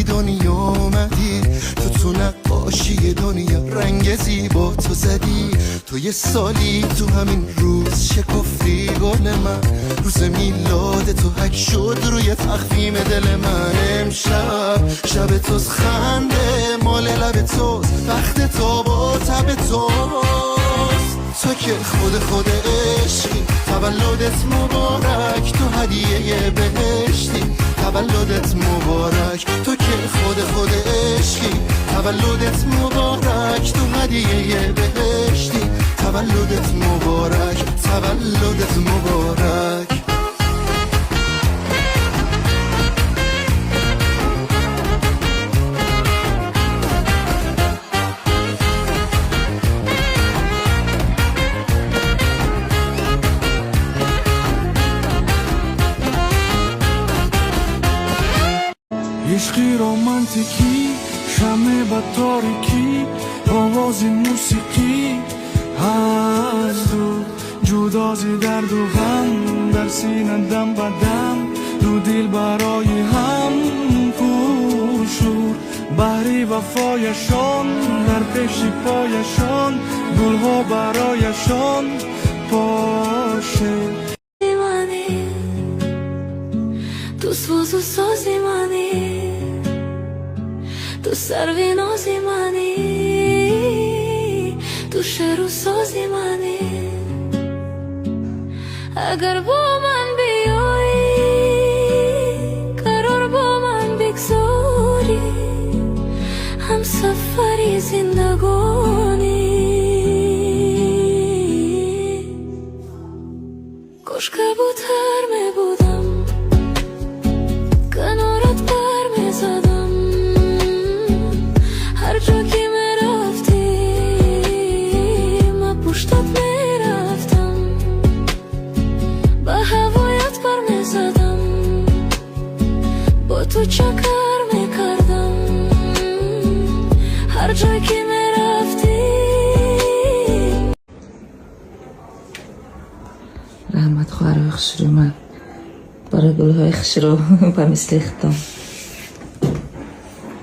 وقتی دنیا اومدی تو نقاشی دنیا رنگ زیبا تو زدی. تو یه سالی تو همین روز شکفتی گل من، روز میلاد تو حک شد روی تخفیم دل من. امشب شب توز خنده مال لب توز، وقت تو با تب توز. تو که خود عشقی، تولدت مبارک، تو هدیه بهشتی، تولدت مبارک. تو که خود عشقی، تولدت مبارک، تو هدیه بهشتی، تولدت مبارک، تولدت مبارک. عشقی رومانتیکی، شمع با تاریکی، آواز موسیقی از دور، جدازی درد و غم در سینه دم به دم، دو دل برای هم پرشور. بحری وفایشان در پیش پایشان، گلها برایشان باشه. Tu svozu sozi mani, tu servi nozi mani, tu sheru sozi mani. Agar bo man biyoi, karar bo man bigzori, ham safari zindagoni. Kosh kabutar me budam, کنارت پر می زدم، هر جا که می رفتی من پشتت می رفتم، به هوایت پر می زدم، با تو چکر می کردم، هر جا که می رفتی. رحمت خواهر خشرو من برای گلهای خشرو و مثل اختام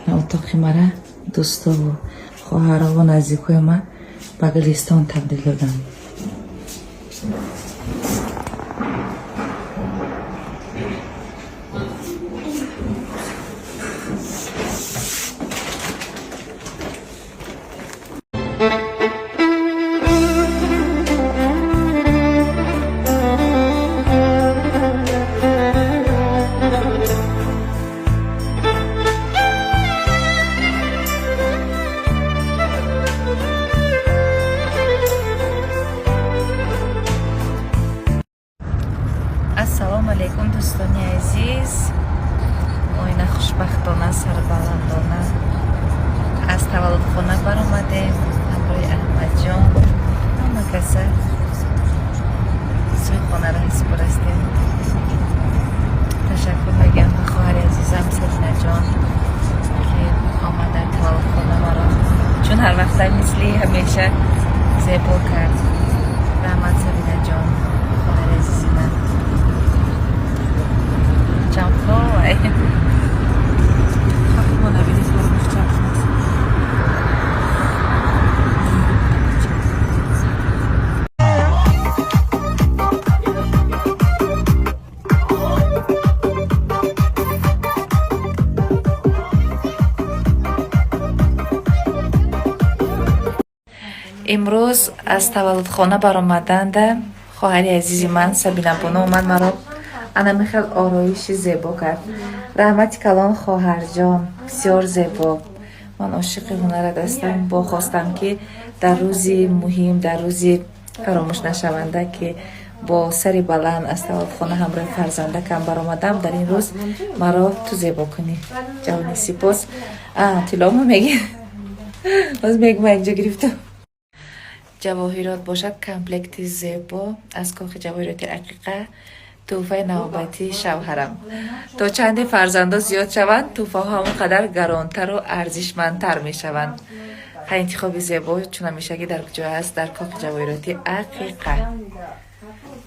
اتاقی مرا دوستا و خواهرها و نزدیکای من به گلستان تبدیل دادم. السلام علیکم دوستانی عزیز، ماین خوشبختانه سربلندانه از تولد خانه برآمدیم همراه احمد جان. همه کسا سوی خانه را حس برستیم. تشکر میگم به خواهر عزیزم سبینه جان که آمدن تولد خانه مرا، چون هر وقت مثلی همیشه زیبا کرد. رحمت سبینه جان، خواهر عزیزی من جمعای خواهی ما نبیدید برمش جمع امروز از تولدخانه برآمدند خواهر عزیزی من سبینه بانو اومد مرا انا میخواد آرایش زیبا کرد. رحمت کلان خواهر جان، بسیار زیبا. من عاشق هنر هستم. با خواستم که در روزی مهم، در روزی فراموش نشونده که با سری بلند از تولدخانه همراه فرزنده کم برآمدم، در این روز مرا تو زیبا کنی. جوانی سپاس. طلامو میگی باز میگم اینجا گرفتم. جواهرات باشد کمپلکت زیبا از کاخ جواهرات عقیقه، توفه نوبتی شوهرم. تا چند فرزنده زیاد شوند توفه ها همونقدر گرانتر و ارزشمندتر می شوند. خیلی انتخاب زیبا چون همیشه که در کجا هست؟ در کاخ جواهراتی عقیقه.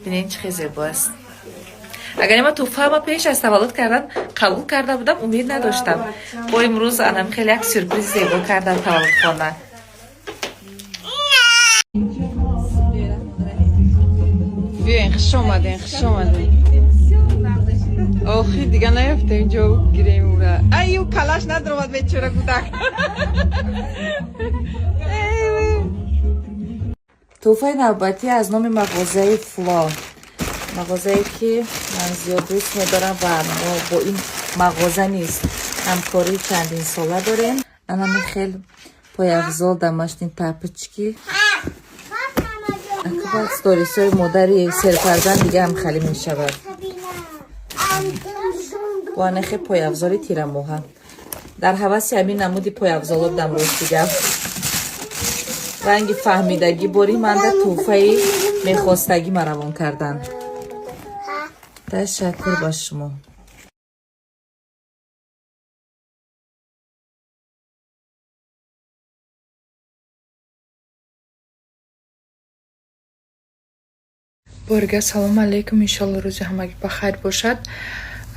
ببینید چه زیبا است. اگر من توفه ما پیش از تولد کردن قبول کرده بودم امید نداشتم. با امروز انم خیلی یک سورپرایز زیبا کردن تولد خانه. بیاین خوش اومدین آخی دیگه نیفته اینجا گیریم او را ایو کلاش ندارمد بیچاره کودک توفه نوبتی از نام مغازه فلا، مغازه‌ای که من زیاد دوست می‌دارم و ما با این مغازه نیست همکاری چندین ساله داریم. انا خیلی پایافزال دمشتین پاپچکی اکبر ستوریسای مادری سرپردن دیگه هم خالی میشود. با نخی پایافزاری تیرموها در حواسی همین نمودی پایافزال بودم روز دیگه. رنگ فهمیدگی باری من در توفه میخواستگی مروان کردن. تشکر با شما. بارگاه سلام علیکم، انشالله روز همگی بخیر باشد.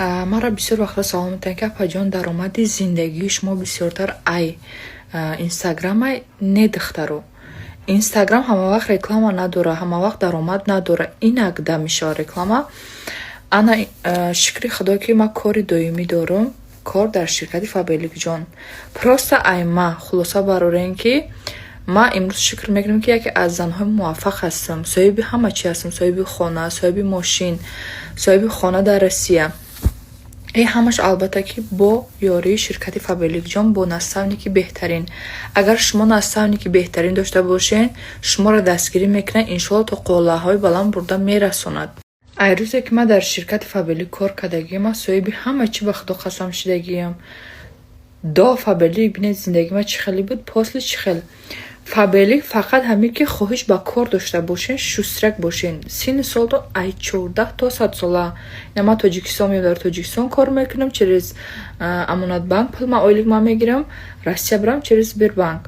مرا بسیار وقت سلام میتونم که پاجان درآمد زندگی شما بسیارتر ای اینستاگرام ای ندخته رو. اینستاگرام همه وقت رکلام نداره، همه وقت درآمد نداره. این اگه میشه رکلام. انا شکر خدا که ما کاری دائمی دارم، کار در شرکت فابلیک جان. پروست ای ما خلاصه برای اینکه ما امروز شکر میکنم که یکی از زنهای موفق هستم. صاحب همه چی هستم، صاحب خانه، صاحب ماشین، صاحب خانه در روسیه. این همش البته که با یاری شرکت فابلیک جان، با نستونیکی بهترین. اگر شما نستونیکی بهترین داشته باشین شما را دستگیری میکنه انشالله تا قله های بلند برده میرسوند. ای روزی که ما در شرکت فابلیک کار کردگیم ما صاحب همه چی به خدا قسم شدگیم. دا فابلیک بینید زندگی ما چه خیلی بود، پاسل چه خیلی. فابلیک فقط همین که خواهش با کار داشته باشین، شسترک باشین. سین سال تو ای 14 تا 100 ساله. ما تاجیکستان میام، در تاجیکستان کار میکنم، چرز امانت بانک پول ما آیلیک ما میگیرم، روسیه برم چرز بانک.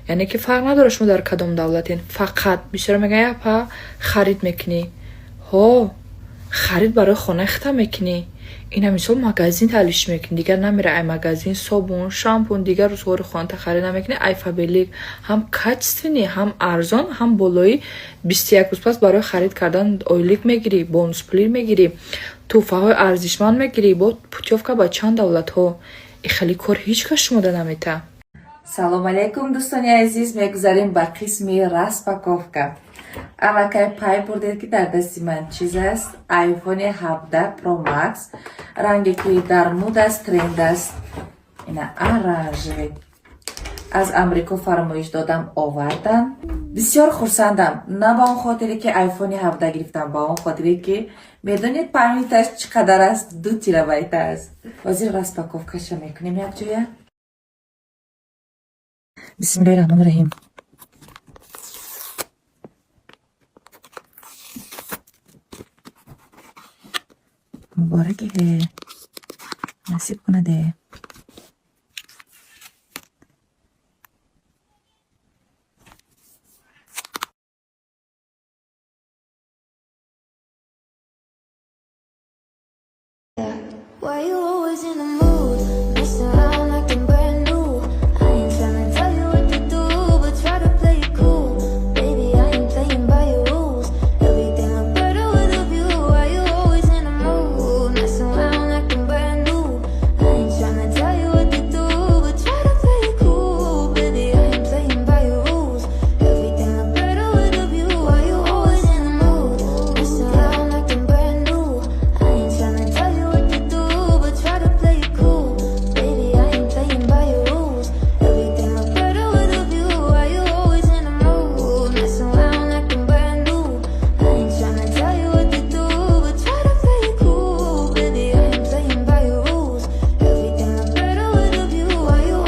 یعنی که فرق نداره شما در کدام دولتین. فقط بیشتر میگن یا پا خرید میکنی، ها خرید برای خانه اخته میکنی. اینا مثال مغازین تعلیش میکنی، دیگر نمیره ای مغازین صابون شامپون دیگر روزگار خانه خرید نمیکنی. ای فابلیک هم کچستنی، هم ارزان، هم بالایی 21 روز پس برای خرید کردن آیلیک میگیری، بونس پول میگیری، توفه های ارزشمند میگیری با پوتیوفکا با چند دولت ها. ای خیلی کار هیچ کس شما نمیته. سلام علیکم دوستانی عزیز، میگذاریم با قسم راسپاکوفکا. اما که پای بردید که در دستی من چیز است، آیفون 17 پرو مکس، رنگی که در مود است، ترند است. اینا آرنج از امریکا فرمایش دادم آوردن. بسیار خرسندم، نه با اون خاطری که آیفون 17 گرفتم، با اون خاطری که میدونید پایینیتش چقدر است، 2 تیرابایت است. بازی راسپاکوفکا شو میکنیم یک جویه. بسم الله الرحمن الرحیم. مبارکه، نصیب کنه ده. Why you always in the mood? Messing around acting brand new. I ain't tryna tell you what to do, but try to play it cool. Baby, I ain't playing by your rules. Everything look better with a view. Why you always in the mood? Messing around acting brand new. I ain't tryna tell you what to do, but try to play it cool. Baby, I ain't playing by your rules. Everything look better with a view. Why you always in the mood? Messing around acting brand new. I ain't tryna tell you what to do, but try to play it cool. Baby, I ain't playing by your rules. Everything look better with a view. Why you always in the mood? Messing around acting brand new. I ain't tryna tell you what to do, but try to play it cool. Baby, I ain't playing by your rules. Everything look better with a view. Why you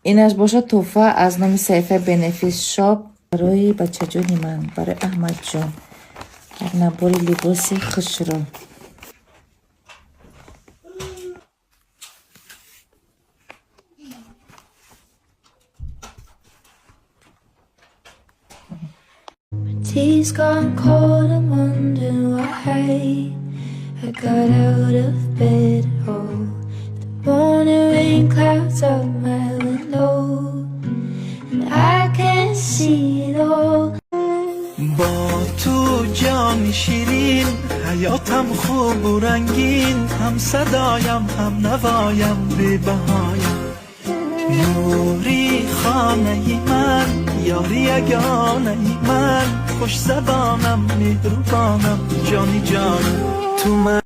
اینش باشه توفه از نام صفحه بنفیس شاپ برای بچه جانی من، برای احمد جان. یک نباری لباسی خوش رو. Tea's gone cold, I'm wondering why. I got out of bed, oh, the morning rain clouds up my window, and I can't see it all. با تو جان شیرین حیاتم خوب و رنگین هم صدایم هم نوایم بی بهایم نوری خانه ای من یاری یگانه ای من خوش زبانم مهربانم جانی جان تو من